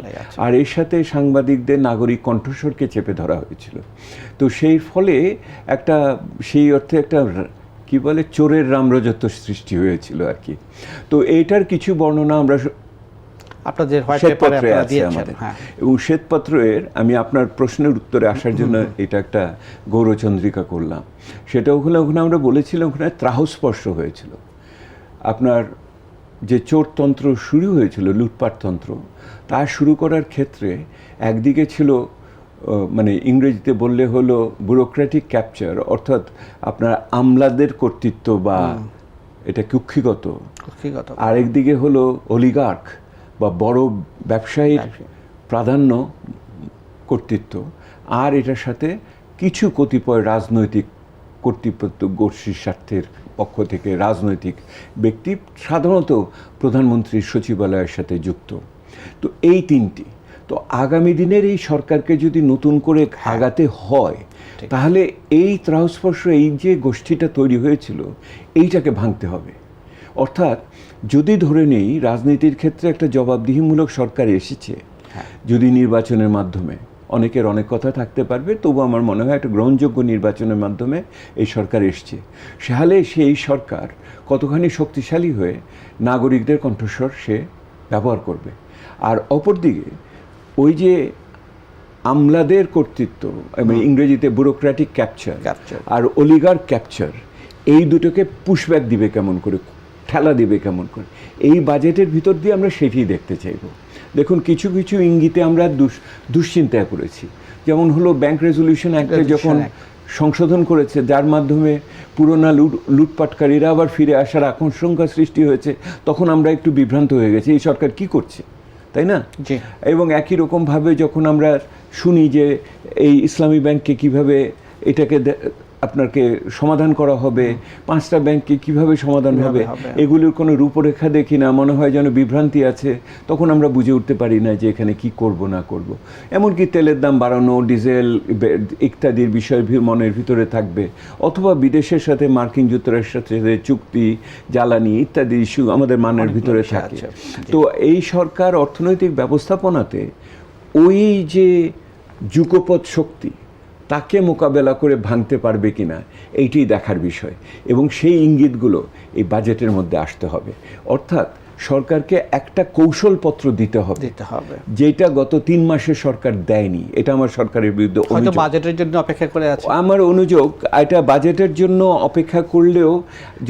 আর এর সাথে সাংবাদিকদের নাগরিক কণ্ঠস্বরকে চেপে ধরা হয়েছিল। তো সেই ফলে একটা সেই অর্থে একটা কি বলে চোরের রামরাজত্ব সৃষ্টি হয়েছিল আর কি। তো এইটার কিছু বর্ণনা আমরা আপনাদের শ্বেতপত্রে আছে আমাদের। এবং শ্বেতপত্রের আমি আপনার প্রশ্নের উত্তরে আসার জন্য এটা একটা গৌরচন্দ্রিকা করলাম। সেটা ওখানে আমরা বলেছিলাম ওখানে ত্রাহস্পর্শ হয়েছিল। আপনার যে চোরতন্ত্র শুরু হয়েছিল, লুটপাটতন্ত্র, তা শুরু করার ক্ষেত্রে একদিকে ছিল মানে ইংরেজিতে বললে হলো ব্যুরোক্রেটিক ক্যাপচার, অর্থাৎ আপনার আমলাদের কর্তৃত্ব বা এটা কুক্ষিগত। আরেকদিকে হলো অলিগার্ক বা বড় ব্যবসায়ীর প্রাধান্য কর্তৃত্ব। আর এটার সাথে কিছু কতিপয় রাজনৈতিক কর্তৃপক্ষ গোষ্ঠীর স্বার্থের পক্ষ থেকে রাজনৈতিক ব্যক্তি, সাধারণত প্রধানমন্ত্রীর সচিবালয়ের সাথে যুক্ত। তো এই তিনটি। তো আগামী দিনের এই সরকারকে যদি নতুন করে আগাতে হয়, তাহলে এই ত্রাহস্পর্শ, এই যে গোষ্ঠীটা তৈরি হয়েছিল, এইটাকে ভাঙতে হবে। অর্থাৎ যদি ধরে নেই রাজনীতির ক্ষেত্রে একটা জবাবদিহিমূলক সরকার এসেছে, যদি নির্বাচনের মাধ্যমে, অনেকের অনেক কথা থাকতে পারবে, তবু আমার মনে হয় একটা গ্রহণযোগ্য নির্বাচনের মাধ্যমে এই সরকার এসছে, সেহালে সেই সরকার কতখানি শক্তিশালী হয়ে নাগরিকদের কণ্ঠস্বর সে ব্যবহার করবে। আর অপরদিকে ওই যে আমলাদের কর্তৃত্ব, ইংরেজিতে ব্যুরোক্রেটিক ক্যাপচার আর অলিগার ক্যাপচার, এই দুটোকে পুশব্যাক দিবে কেমন করে, ঠেলা দিবে কেমন করে, এই বাজেটের ভিতর দিয়ে আমরা সেটাই দেখতে চাইব। দেখুন কিছু কিছু ইঙ্গিতে আমরা দুশ্চিন্তায় পড়েছি। যেমন হলো ব্যাংক রেজলিউশন অ্যাক্টে যখন সংশোধন করেছে, যার মাধ্যমে পুরোনো লুটপাটকারীরা আবার ফিরে আসার আশঙ্কা সৃষ্টি হয়েছে, তখন আমরা একটু বিভ্রান্ত হয়ে গেছি, এই সরকার কি করছে, তাই না? এবং একই রকমভাবে যখন আমরা শুনি যে এই ইসলামী ব্যাংককে কিভাবে এটাকে আপনাকে সমাধান করা হবে, 5টা ব্যাংককে কিভাবে সমাধান হবে, এগুলোর কোনো রূপরেখা দেখি না, মনে হয় যেন বিভ্রান্তি আছে। তখন আমরা বুঝে উঠতে পারি না যে এখানে কি করব না করব। এমনকি তেলের দাম বাড়ানো, ডিজেল ইত্যাদির বিষয় মনের ভিতরে থাকবে, অথবা বিদেশের সাথে মার্কিন যুক্তরাষ্ট্রের সাথে চুক্তি, জ্বালানি ইত্যাদি ইস্যু আমাদের মানের ভিতরে থাকে। তো এই সরকার অর্থনৈতিক ব্যবস্থাপনাতে ওই যে যুগপৎ শক্তি, তাকে মোকাবেলা করে ভাঙতে পারবে কিনা, এইটি দেখার বিষয়। এবং সেই ইঙ্গিতগুলো এই বাজেটের মধ্যে আসতে হবে। অর্থাৎ সরকারকে একটা কৌশলপত্র দিতে হবে, যেটা গত 3 মাসে সরকার দেয়নি। এটা আমার সরকারের বিরুদ্ধে বাজেটের জন্য অপেক্ষা করে আছে আমার অনুযোগ। এটা বাজেটের জন্য অপেক্ষা করলেও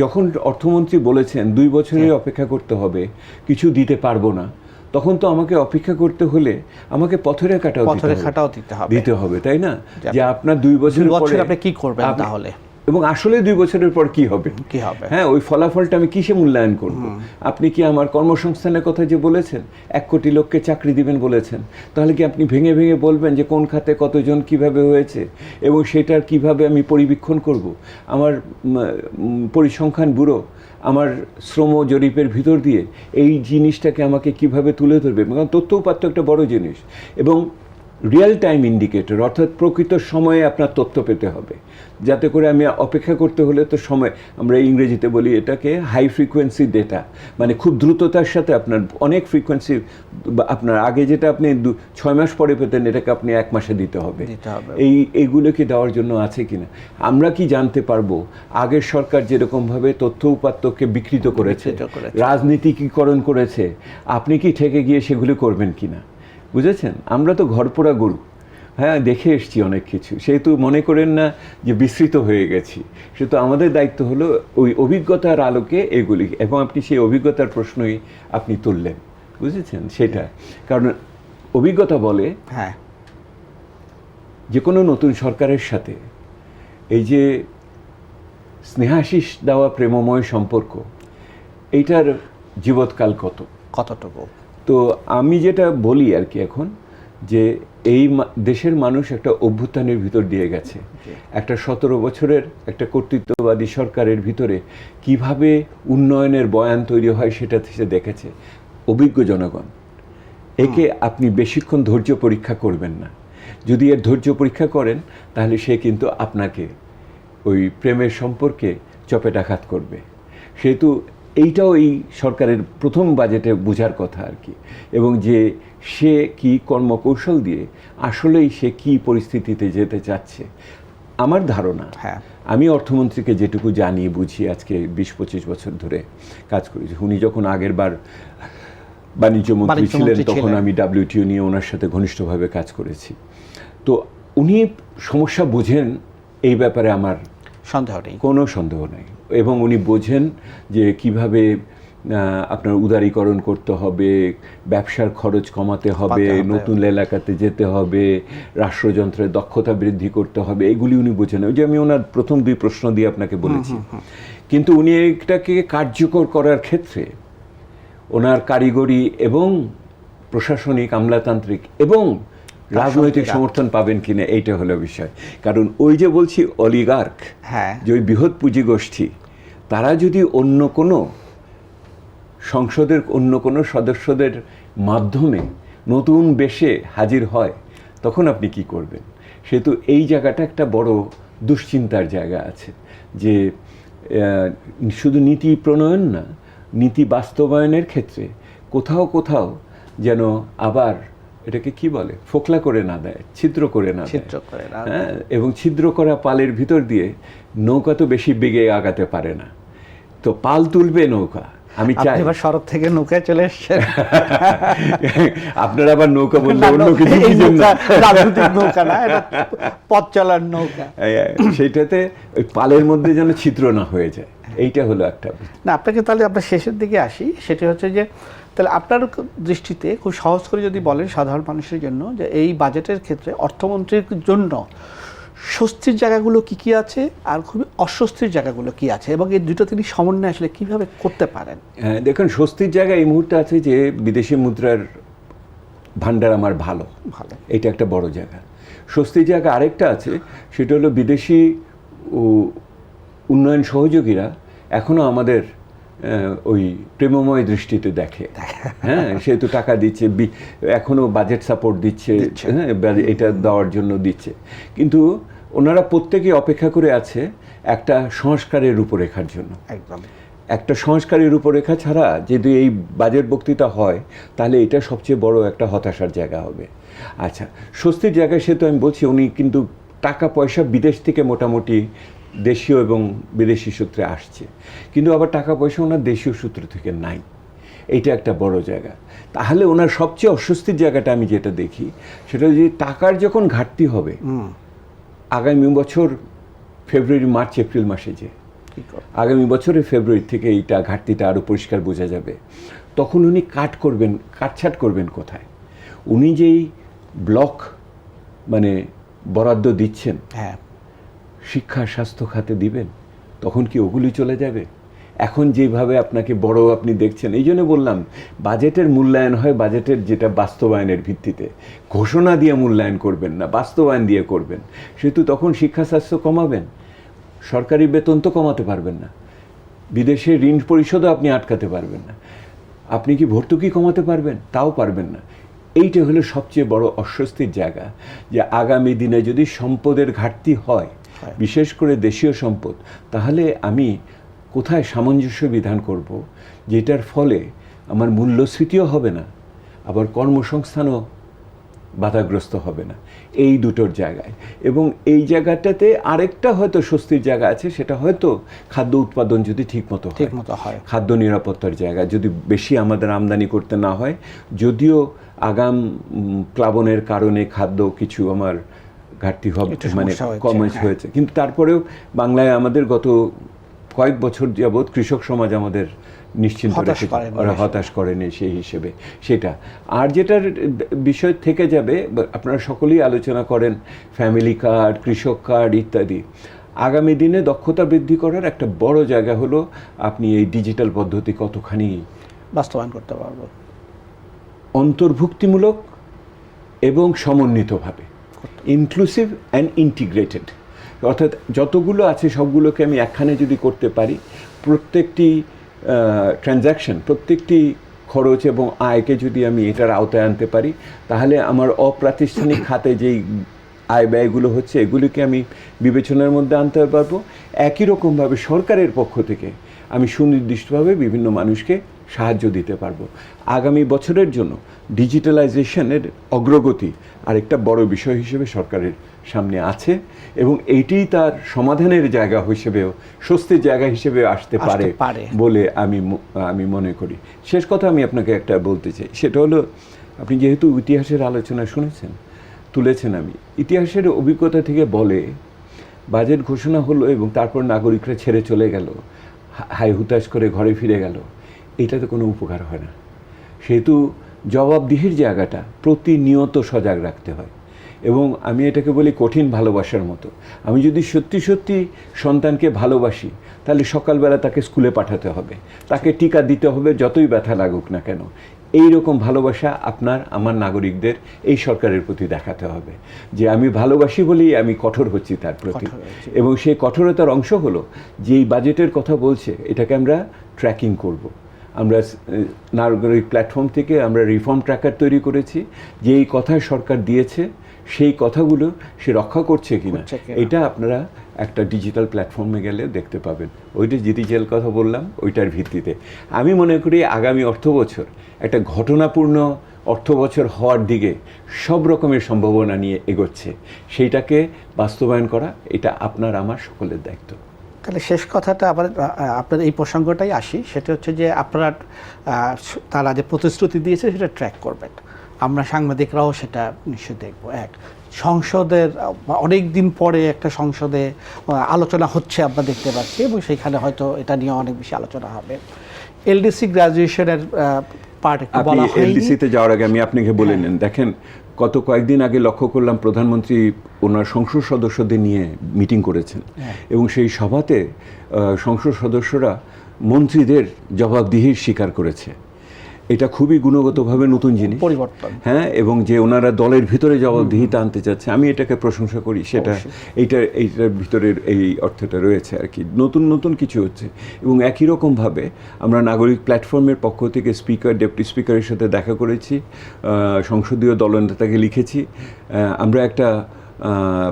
যখন অর্থমন্ত্রী বলেছেন 2 বছরের অপেক্ষা করতে হবে, কিছু দিতে পারবো না, তখন তো আমাকে অপেক্ষা করতে হলে আমাকে পথরেখাটাও দিতে হবে, তাই না? যে আপনার 2 বছর পরে আপনি কি করবেন তাহলে, এবং আসলে 2 বছরের পর কি হবে, হ্যাঁ, ওই ফলাফলটা আমি কিসে মূল্যায়ন করব? আপনি কি আমার কর্মসংস্থানের কথা যে বলেছেন, 1 কোটি লোককে চাকরি দিবেন বলেছেন, তাহলে কি আপনি ভেঙে ভেঙে বলবেন যে কোন খাতে কতজন কিভাবে হয়েছে এবং সেটার কিভাবে আমি পরিবীক্ষণ করব? আমার পরিসংখ্যান ব্যুরো আমার শ্রম জরিপের ভিতর দিয়ে এই জিনিসটাকে আমাকে কিভাবে তুলে ধরবে? কারণ তথ্য উপাত্ত একটা বড় জিনিস, এবং রিয়েল টাইম ইন্ডিকেটর, অর্থাৎ প্রকৃত সময়ে আপনার তথ্য পেতে হবে, যাতে করে আমি অপেক্ষা করতে হলে তো সময়, আমরা ইংরেজিতে বলি এটাকে হাই ফ্রিকোয়েন্সি ডেটা, মানে খুব দ্রুততার সাথে আপনার অনেক ফ্রিকোয়েন্সি, আপনার আগে যেটা আপনি 6 মাস পরে পেতেন, এটাকে আপনি 1 মাসে দিতে হবে। এইগুলো কি দেওয়ার জন্য আছে কিনা? আমরা কি জানতে পারবো আগের সরকার যেরকমভাবে তথ্য উপাত্তকে বিকৃত করেছে, রাজনীতিকীকরণ করেছে, আপনি কি ঠেকে গিয়ে সেগুলো করবেন কিনা? বুঝেছেন? আমরা তো ঘরপোড়া গরু, হ্যাঁ, দেখে এসছি অনেক কিছু, সেহেতু মনে করেন না যে বিস্মৃত হয়ে গেছি। সেহেতু আমাদের দায়িত্ব হলো ওই অভিজ্ঞতার আলোকে এগুলি, এবং আপনি সেই অভিজ্ঞতার প্রশ্নই আপনি তুললেন, বুঝেছেন? সেটা কারণ অভিজ্ঞতা বলে যে কোনো নতুন সরকারের সাথে এই যে স্নেহাশিস দেওয়া প্রেমময় সম্পর্ক, এইটার জীবৎকাল কতটুকু? তো আমি যেটা বলি আর কি এখন, যে এই দেশের মানুষ একটা অভ্যুত্থানের ভিতর দিয়ে গেছে। একটা 17 বছরের একটা কর্তৃত্ববাদী সরকারের ভিতরে কিভাবে উন্নয়নের বয়ান তৈরি হয় সেটা সে দেখেছে, অভিজ্ঞ জনগণ। একে আপনি বেশিক্ষণ ধৈর্য পরীক্ষা করবেন না। যদি এর ধৈর্য পরীক্ষা করেন তাহলে সে কিন্তু আপনাকে ওই প্রেমের সম্পর্কে চপেটাঘাত করবে। সেহেতু এইটাও এই সরকারের প্রথম বাজেটে বোঝার কথা আর কি, এবং যে সে কি কর্মকৌশল দিয়ে আসলেই সে কি পরিস্থিতিতে যেতে চাচ্ছে। আমার ধারণা, আমি অর্থমন্ত্রীকে যেটুকু জানি বুঝি, আজকে 20-25 বছর ধরে কাজ করেছি। উনি যখন আগের বার বাণিজ্য মন্ত্রী ছিলেন তখন আমি WTO নিয়ে ওনার সাথে ঘনিষ্ঠভাবে কাজ করেছি। তো উনি সমস্যা বোঝেন, এই ব্যাপারে আমার কোনো সন্দেহ নেই। এবং উনি বোঝেন যে কিভাবে আপনার উদারীকরণ করতে হবে, ব্যবসার খরচ কমাতে হবে, নতুন এলাকাতে যেতে হবে, রাষ্ট্রযন্ত্রের দক্ষতা বৃদ্ধি করতে হবে, এগুলি উনি বোঝেন। ওই যে আমি ওনার প্রথম 2 প্রশ্ন দিয়ে আপনাকে বলেছি। কিন্তু উনি এটাকে কার্যকর করার ক্ষেত্রে ওনার কারিগরি এবং প্রশাসনিক, আমলাতান্ত্রিক এবং রাজনৈতিক সমর্থন পাবেন কিনা, এইটা হলো বিষয়। কারণ ওই যে বলছি অলিগার্ক, যে ওই বৃহৎ পুঁজি গোষ্ঠী, তারা যদি অন্য কোনো সংসদের অন্য কোনো সদস্যদের মাধ্যমে নতুন বেশে হাজির হয়, তখন আপনি কি করবেন? সেহেতু এই জায়গাটা একটা বড় দুশ্চিন্তার জায়গা আছে, যে শুধু নীতি প্রণয়ন না, নীতি বাস্তবায়নের ক্ষেত্রে কোথাও কোথাও যেন আবার এটাকে কি বলে, ফোকলা করে না দেয়, ছিদ্র করে না দেয়। হ্যাঁ, এবং ছিদ্র করা পালের ভিতর দিয়ে নৌকা তো বেশি বেগে আগাতে পারে না। তো পাল তুলবে নৌকা। আমি চাই এবার সড়ক থেকে নৌকায় চলে এসেছেন। আপনারা আবার নৌকা বললে অন্য কিছু রাজনৈতিক নৌকা না, এটা পথ চলার নৌকা। সেইটাতে ওই পালের মধ্যে যেন ছিদ্র না হয়ে যায়, এইটা হলো একটা না। আপনাকে তাহলে আপনার শেষের দিকে আসি, সেটা হচ্ছে যে তাহলে আপনার দৃষ্টিতে খুব সহজ করে যদি বলেন সাধারণ মানুষের জন্য, যে এই বাজেটের ক্ষেত্রে অর্থমন্ত্রীর জন্য স্বস্তির জায়গাগুলো কি কি আছে আর খুবই অস্বস্তির জায়গাগুলো কি আছে, এবং এই দুটো তিনি সমন্বয় আসলে কিভাবে করতে পারেন? হ্যাঁ, দেখুন, স্বস্তির জায়গা এই মুহূর্তে আছে যে বিদেশি মুদ্রার ভান্ডার আমার ভালো, এটা একটা বড় জায়গা। স্বস্তির জায়গা আরেকটা আছে, সেটা হলো বিদেশি উন্নয়ন সহযোগীরা এখনও আমাদের ওই প্রেমময় দৃষ্টিতে দেখে। হ্যাঁ, সেহেতু টাকা দিচ্ছে, এখনও বাজেট সাপোর্ট দিচ্ছে, হ্যাঁ, এটা দেওয়ার জন্য দিচ্ছে। কিন্তু ওনারা প্রত্যেকেই অপেক্ষা করে আছে একটা সংস্কারের রূপরেখার জন্য। একদম একটা সংস্কারের রূপরেখা ছাড়া যদি এই বাজেট বক্তৃতা হয়, তাহলে এটা সবচেয়ে বড় একটা হতাশার জায়গা হবে। আচ্ছা, স্বস্তির জায়গায় সে তো আমি বলছি, উনি কিন্তু টাকা পয়সা বিদেশ থেকে মোটামুটি দেশীয় এবং বিদেশি সূত্রে আসছে, কিন্তু আবার টাকা পয়সা ওনার দেশীয় সূত্র থেকে নাই। এইটা একটা বড় জায়গা। তাহলে ওনার সবচেয়ে অস্বস্তির জায়গাটা আমি যেটা দেখি, সেটা যে টাকার যখন ঘাটতি হবে আগামী বছর ফেব্রুয়ারি, মার্চ, এপ্রিল মাসে, যে আগামী বছরের ফেব্রুয়ারি থেকে এইটা ঘাটতিটা আরও পরিষ্কার বোঝা যাবে, তখন উনি কাটছাট করবেন কোথায়? উনি যেই ব্লক মানে বরাদ্দ দিচ্ছেন, হ্যাঁ, শিক্ষা স্বাস্থ্য খাতে দিবেন, তখন কি ওগুলি চলে যাবে? এখন যেভাবে আপনাকে বড় আপনি দেখছেন, এই জন্য বললাম বাজেটের মূল্যায়ন হয় বাজেটের যেটা বাস্তবায়নের ভিত্তিতে। ঘোষণা দিয়ে মূল্যায়ন করবেন না, বাস্তবায়ন দিয়ে করবেন। সেহেতু তখন শিক্ষা স্বাস্থ্য কমাবেন, সরকারি বেতন তো কমাতে পারবেন না, বিদেশে ঋণ পরিশোধও আপনি আটকাতে পারবেন না, আপনি কি ভর্তুকি কমাতে পারবেন? তাও পারবেন না। এইটা হলো সবচেয়ে বড় অস্বস্তির জায়গা, যে আগামী দিনে যদি সম্পদের ঘাটতি হয়, বিশেষ করে দেশীয় সম্পদ, তাহলে আমি কোথায় সামঞ্জস্য বিধান করব, যেটার ফলে আমার মূল্যস্ফীতিও হবে না, আবার কর্মসংস্থানও বাধাগ্রস্ত হবে না। এই দুটোর জায়গায়, এবং এই জায়গাটাতে আরেকটা হয়তো স্বস্তির জায়গা আছে, সেটা হয়তো খাদ্য উৎপাদন যদি ঠিকমতো হয়, খাদ্য নিরাপত্তার জায়গা যদি বেশি আমাদের আমদানি করতে না হয়। যদিও আগাম প্লাবনের কারণে খাদ্য কিছু আমার ঘাটতি হবে, মানে কম হয়েছে, কিন্তু তারপরেও বাংলায় আমাদের গত কয়েক বছর যাবৎ কৃষক সমাজ আমাদের নিশ্চিন্ত হতাশ করেনি সেই হিসেবে সেটা। আর যেটার বিষয় থেকে যাবে, আপনারা সকলেই আলোচনা করেন ফ্যামিলি কার্ড, কৃষক কার্ড ইত্যাদি। আগামী দিনে দক্ষতা বৃদ্ধি করার একটা বড় জায়গা হলো আপনি এই ডিজিটাল পদ্ধতি কতখানি বাস্তবায়ন করতে পারবো, অন্তর্ভুক্তিমূলক এবং সমন্বিতভাবে, ইনক্লুসিভ অ্যান্ড ইন্টিগ্রেটেড, অর্থাৎ যতগুলো আছে সবগুলোকে আমি একখানে যদি করতে পারি, প্রত্যেকটি ট্রানজ্যাকশন, প্রত্যেকটি খরচ এবং আয়কে যদি আমি এটার আওতায় আনতে পারি, তাহলে আমার অপ্রাতিষ্ঠানিক খাতে যেই আয় ব্যয়গুলো হচ্ছে এগুলিকে আমি বিবেচনার মধ্যে আনতে পারবো। একই রকমভাবে সরকারের পক্ষ থেকে আমি সুনির্দিষ্টভাবে বিভিন্ন মানুষকে সাহায্য দিতে পারবো। আগামী বছরের জন্য ডিজিটালাইজেশনের অগ্রগতি আরেকটা বড় বিষয় হিসেবে সরকারের সামনে আছে এবং এইটিই তার সমাধানের জায়গা হিসেবেও, স্বস্তির জায়গা হিসেবে আসতে পারে বলে আমি মনে করি। শেষ কথা আমি আপনাকে একটা বলতে চাই, সেটা হলো আপনি যেহেতু ইতিহাসের আলোচনা শুনেছেন, তুলেছেন, আমি ইতিহাসের অভিজ্ঞতা থেকে বলে বাজেট ঘোষণা হলো এবং তারপর নাগরিকরা ছেড়ে চলে গেল, হাই হুতাশ করে ঘরে ফিরে গেল, এটাতে কোনো উপকার হয় না। সেহেতু জবাবদিহির জায়গাটা প্রতিনিয়ত সজাগ রাখতে হয় এবং আমি এটাকে বলি কঠিন ভালোবাসার মতো। আমি যদি সত্যি সত্যি সন্তানকে ভালোবাসি তাহলে সকালবেলা তাকে স্কুলে পাঠাতে হবে, তাকে টিকা দিতে হবে যতই ব্যথা লাগুক না কেন। এই রকম ভালোবাসা আপনার আমার নাগরিকদের এই সরকারের প্রতি দেখাতে হবে, যে আমি ভালোবাসি বলেই আমি কঠোর হচ্ছি তার প্রতি। এবং সেই কঠোরতার অংশ হলো যে এই বাজেটের কথা বলছে এটাকে আমরা ট্র্যাকিং করব। আমরা নাগরিক প্ল্যাটফর্ম থেকে আমরা রিফর্ম ট্র্যাকার তৈরি করেছি, যে এই কথা সরকার দিয়েছে সেই কথাগুলো সে রক্ষা করছে কিনা এটা আপনারা একটা ডিজিটাল প্ল্যাটফর্মে গেলে দেখতে পাবেন। ওইটা ডিজিটাল কথা বললাম, ওইটার ভিত্তিতে আমি মনে করি আগামী অর্থবছর একটা ঘটনাপূর্ণ অর্থবছর হওয়ার দিকে সব রকমের সম্ভাবনা নিয়ে এগোচ্ছে। সেইটাকে বাস্তবায়ন করা এটা আপনার আমার সকলের দায়িত্ব। তাহলে শেষ কথাটা আবার আপনার এই প্রসঙ্গটাই আসি, সেটা হচ্ছে যে আপনারা তারা যে প্রতিশ্রুতি দিয়েছে সেটা ট্র্যাক করবেন, আমরা সাংবাদিকরাও সেটা নিশ্চয়ই দেখব। এক, সংসদের অনেক দিন পরে একটা সংসদে আলোচনা হচ্ছে আমরা দেখতে পাচ্ছি এবং সেখানে হয়তো এটা নিয়ে অনেক বেশি আলোচনা হবে। এলডিসি গ্র্যাজুয়েশনের পার্ট একটু বলা হয়নি। এলডিসিতে যাওয়ার আগে আমি আপনাকে বলে নেন, দেখেন গত কয়েকদিন আগে লক্ষ্য করলাম প্রধানমন্ত্রী ওনার সংসদ সদস্যদের নিয়ে মিটিং করেছেন এবং সেই সভাতে সংসদ সদস্যরা মন্ত্রীদের জবাবদিহির স্বীকার করেছে। এটা খুবই গুণগতভাবে নতুন জিনিস, পরিবর্তন, হ্যাঁ, এবং যে ওনারা দলের ভিতরে জবাবদিহিতা আনতে চাচ্ছে, আমি এটাকে প্রশংসা করি। সেটা এইটার ভিতরের এই অর্থটা রয়েছে আর কি, নতুন নতুন কিছু হচ্ছে। এবং একই রকমভাবে আমরা নাগরিক প্ল্যাটফর্মের পক্ষ থেকে স্পিকার, ডেপুটি স্পিকারের সাথে দেখা করেছি, সংসদীয় দলনেতাকে লিখেছি। আমরা একটা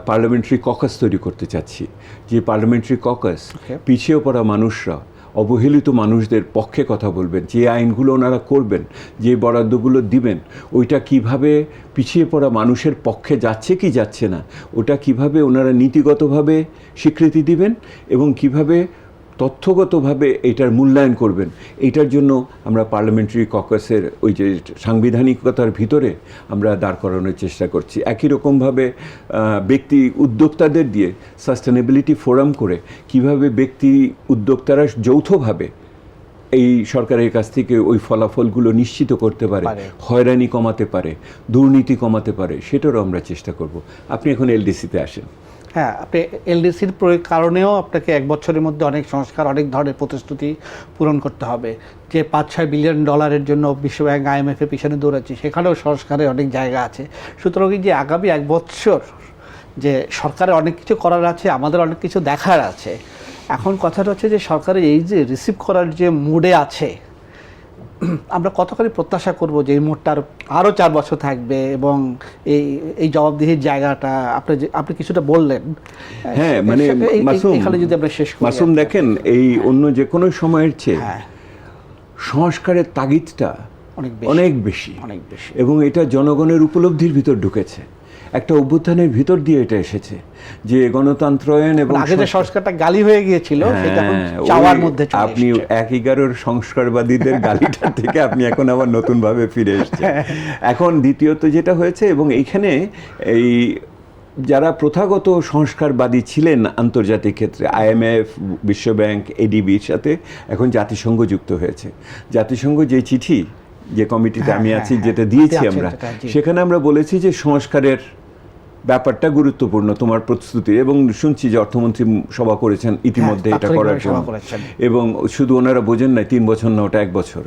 পার্লামেন্টারি ককাস তৈরি করতে চাচ্ছি, যে পার্লামেন্টারি ককাস পিছিয়ে পড়া মানুষরা, অবহেলিত মানুষদের পক্ষে কথা বলবেন, যে আইনগুলো ওনারা করবেন, যে বরাদ্দগুলো দিবেন, ওইটা কিভাবে পিছিয়ে পড়া মানুষের পক্ষে যাচ্ছে কি যাচ্ছে না, ওটা কিভাবে ওনারা নীতিগতভাবে স্বীকৃতি দিবেন এবং কিভাবে তথ্যগতভাবে এটার মূল্যায়ন করবেন। এইটার জন্য আমরা পার্লামেন্টারি ককাসের ওই যে সাংবিধানিকতার ভিতরে আমরা দাঁড় করানোর চেষ্টা করছি। একই রকমভাবে ব্যক্তি উদ্যোক্তাদের দিয়ে সাস্টেনেবিলিটি ফোরাম করে কিভাবে ব্যক্তি উদ্যোক্তারা যৌথভাবে এই সরকারের কাছ থেকে ওই ফলাফলগুলো নিশ্চিত করতে পারে, হয়রানি কমাতে পারে, দুর্নীতি কমাতে পারে, সেটারও আমরা চেষ্টা করব। আপনি এখন এলডিসিতে আসেন। হ্যাঁ, আপনি এলডিসির কারণেও আপনাকে এক বছরের মধ্যে অনেক সংস্কার, অনেক ধরনের প্রতিশ্রুতি পূরণ করতে হবে। যে $5-6 বিলিয়ন জন্য বিশ্বব্যাংক IMF-এর পিছনে দৌড়াচ্ছে, সেখানেও সংস্কারের অনেক জায়গা আছে। সুতরাং যে আগামী এক বছর যে সরকারের অনেক কিছু করার আছে, আমাদের অনেক কিছু দেখার আছে। এখন কথাটা হচ্ছে যে সরকারের এই যে রিসিভ করার যে মুডে আছে, আমরা কতখানি প্রত্যাশা করব যে এই মুডটা আরও 4 বছর থাকবে এবং এই জবাবদিহির জায়গাটা আপনি কিছুটা বললেন। হ্যাঁ, মানে এখানে যদি আমরা শেষ করি, মাসুম দেখেন, এই অন্য যে কোনো সময়ের চেয়ে সংস্কারের তাগিদটা অনেক বেশি এবং এটা জনগণের উপলব্ধির ভিতর ঢুকেছে। একটা অভ্যুত্থানের ভিতর দিয়ে এটা এসেছে যে গণতন্ত্রায়ন এবং আগে যে সংস্কারটা গালি হয়ে গিয়েছিল সেটা এখন চাওয়ার মধ্যে চলে এসেছে। আপনি 11 সংস্কারবাদীদের গালিটা থেকে আপনি এখন আবার নতুনভাবে ফিরে এসেছেন। এখন দ্বিতীয়ত যেটা হয়েছে, এবং এইখানে এই যারা প্রথাগত সংস্কারবাদী ছিলেন আন্তর্জাতিক ক্ষেত্রে, IMF, বিশ্বব্যাংক, ADB-র সাথে এখন জাতিসংঘ যুক্ত হয়েছে। জাতিসংঘ যে চিঠি, যে কমিটিতে আমি আছি, যেটা দিয়েছি আমরা, সেখানে আমরা বলেছি যে সংস্কারের ব্যাপারটা গুরুত্বপূর্ণ তোমার প্রস্তুতি, এবং শুনছি যে অর্থমন্ত্রী সভা করেছেন ইতিমধ্যে এটা করার জন্য, এবং শুধু ওনারা বোঝেন না 3 বছর না, ওটা 1 বছর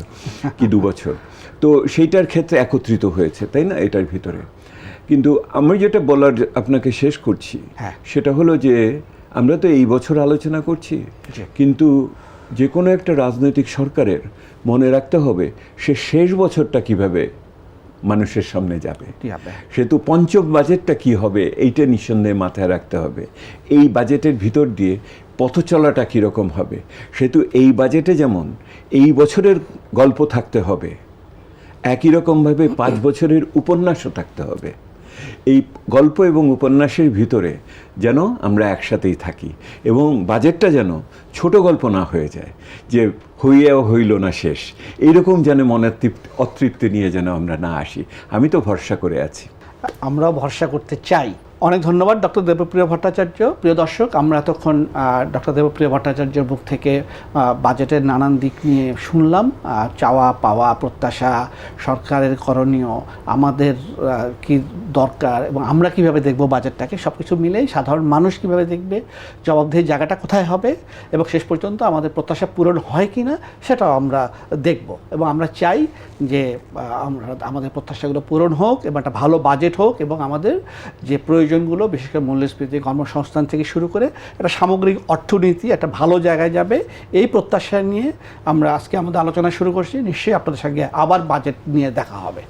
কি 2 বছর, তো সেইটার ক্ষেত্রে একত্রিত হয়েছে, তাই না, এটার ভিতরে। কিন্তু আমি যেটা বলার আপনাকে শেষ করছি সেটা হলো যে আমরা তো এই বছর আলোচনা করছি, কিন্তু যে কোনো একটা রাজনৈতিক সরকারের মনে রাখতে হবে সে শেষ বছরটা কিভাবে মানুষের সামনে যাবে, সেহেতু পঞ্চম বাজেটটা কি হবে এইটা নিঃসন্দেহে মাথায় রাখতে হবে। এই বাজেটের ভিতর দিয়ে পথ চলাটা কীরকম হবে, সেহেতু এই বাজেটে যেমন এই বছরের গল্প থাকতে হবে, একই রকমভাবে 5 বছরের উপন্যাসও থাকতে হবে। এই গল্প এবং উপন্যাসের ভিতরে যেন আমরা একসাথেই থাকি, এবং বাজেটটা যেন ছোট গল্প না হয়ে যায় যে হইয়াও হইল না শেষ, এইরকম যেন মনের অতৃপ্তি নিয়ে যেন আমরা না আসি। আমি তো ভরসা করে আছি। আমরাও ভরসা করতে চাই। অনেক ধন্যবাদ ডক্টর দেবপ্রিয় ভট্টাচার্য। প্রিয় দর্শক, আমরা এতক্ষণ ডক্টর দেবপ্রিয় ভট্টাচার্যের মুখ থেকে বাজেটের নানান দিক নিয়ে শুনলাম, চাওয়া পাওয়া, প্রত্যাশা, সরকারের করণীয়, আমাদের কি দরকার এবং আমরা কিভাবে দেখব বাজেটটাকে, সব কিছু মিলেই সাধারণ মানুষ কিভাবে দেখবে, জবাবদিহির জায়গাটা কোথায় হবে, এবং শেষ পর্যন্ত আমাদের প্রত্যাশা পূরণ হয় কি না সেটাও আমরা দেখব। এবং আমরা চাই যে আমাদের প্রত্যাশাগুলো পূরণ হোক এবং একটা ভালো বাজেট হোক, এবং আমাদের যে প্রয়োজনগুলো বিশেষ করে মূল্যস্ফীতি, কর্মসংস্থান থেকে শুরু করে একটা সামগ্রিক অর্থনীতি একটা ভালো জায়গায় যাবে, এই প্রত্যাশা নিয়ে আমরা আজকে আমাদের আলোচনা শুরু করছি। নিশ্চয়ই আপনাদের সঙ্গে আবার বাজেট নিয়ে দেখা হবে।